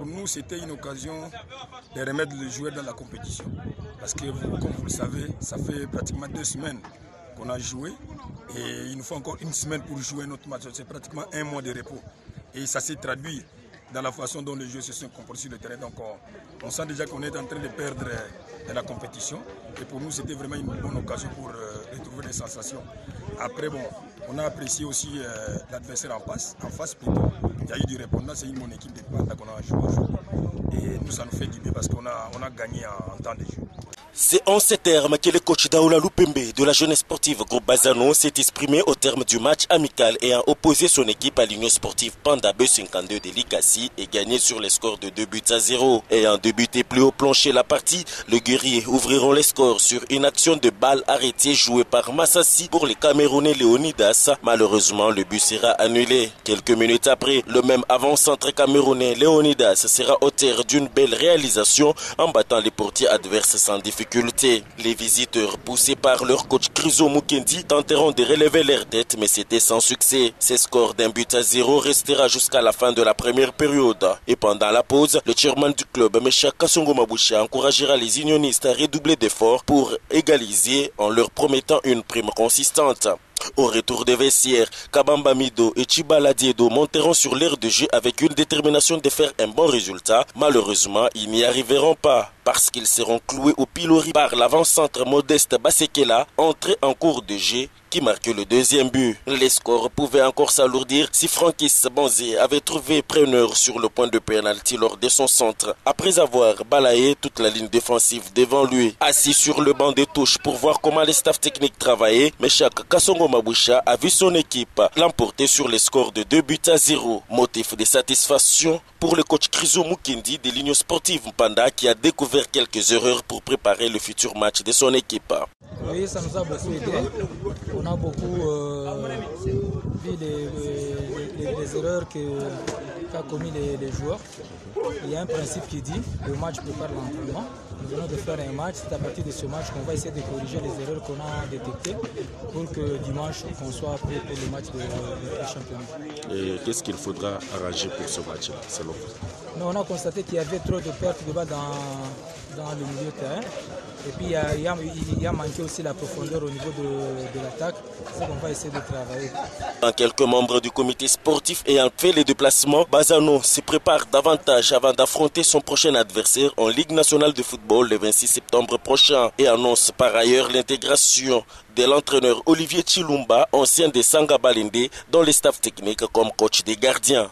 pour nous, c'était une occasion de remettre les joueurs dans la compétition. Parce que, comme vous le savez, ça fait pratiquement 2 semaines qu'on a joué. Et il nous faut encore 1 semaine pour jouer notre match. C'est pratiquement 1 mois de repos. Et ça s'est traduit dans la façon dont les joueurs se sont comportés sur le terrain. Donc on sent déjà qu'on est en train de perdre de la compétition. Et pour nous, c'était vraiment une bonne occasion pour retrouver des sensations. Après, bon, on a apprécié aussi l'adversaire en face plutôt. Il y a eu du répondant, c'est une bonne équipe de Panda qu'on a joué aujourd'hui. Et nous, ça nous fait du bien parce qu'on a gagné en temps de jeu. C'est en ces termes que le coach Daoula Lupembe de la jeunesse sportive Groupe Bazano s'est exprimé au terme du match amical et a opposé son équipe à l'Union sportive Panda B52 de Likasi et gagné sur les scores de 2-0. Ayant débuté plus haut plancher la partie, les guerriers ouvriront les scores sur une action de balle arrêtée jouée par Massassi pour les Camerounais Léonidas. Malheureusement, le but sera annulé. Quelques minutes après, le même avant-centre camerounais Léonidas sera auteur d'une belle réalisation en battant les portiers adverses sans difficulté. Les visiteurs, poussés par leur coach Krizo Mukendi, tenteront de relever leur tête, mais c'était sans succès. Ce score d'1-0 restera jusqu'à la fin de la première période. Et pendant la pause, le chairman du club, Mesha Kasongo Maboucha, encouragera les unionistes à redoubler d'efforts pour égaliser en leur promettant une prime consistante. Au retour des vestiaires, Kabamba Mido et Chibala Diedo monteront sur l'aire de jeu avec une détermination de faire un bon résultat. Malheureusement, ils n'y arriveront pas parce qu'ils seront cloués au pilori par l'avant-centre Modeste Basekela, entré en cours de jeu qui marquait le deuxième but. Les scores pouvaient encore s'alourdir si Frankis Banzé avait trouvé preneur sur le point de pénalty lors de son centre, après avoir balayé toute la ligne défensive devant lui. Assis sur le banc de touche pour voir comment les staffs techniques travaillaient, Meshak Kasongo Maboucha a vu son équipe l'emporter sur les scores de 2-0. Motif de satisfaction pour le coach Krizo Mukendi de l'Union sportive Mpanda qui a découvert quelques erreurs pour préparer le futur match de son équipe. Oui, ça nous a beaucoup aidé. On a beaucoup vu les erreurs qu'a commis les joueurs. Il y a un principe qui dit le match prépare l'entraînement. Nous venons de faire un match, c'est à partir de ce match qu'on va essayer de corriger les erreurs qu'on a détectées pour que dimanche, qu'on soit prêt pour le match de championnat. Et qu'est-ce qu'il faudra arranger pour ce match-là, selon vous? On a constaté qu'il y avait trop de pertes de balles dans le milieu de terrain. Et puis il y a manqué aussi la profondeur au niveau de l'attaque. C'est ce qu'on va essayer de travailler. Quelques membres du comité sportif ayant fait les déplacements, Bazano se prépare davantage avant d'affronter son prochain adversaire en Ligue nationale de football le 26 septembre prochain et annonce par ailleurs l'intégration de l'entraîneur Olivier Chilumba, ancien de Sanga Balende, dans les staffs techniques comme coach des gardiens.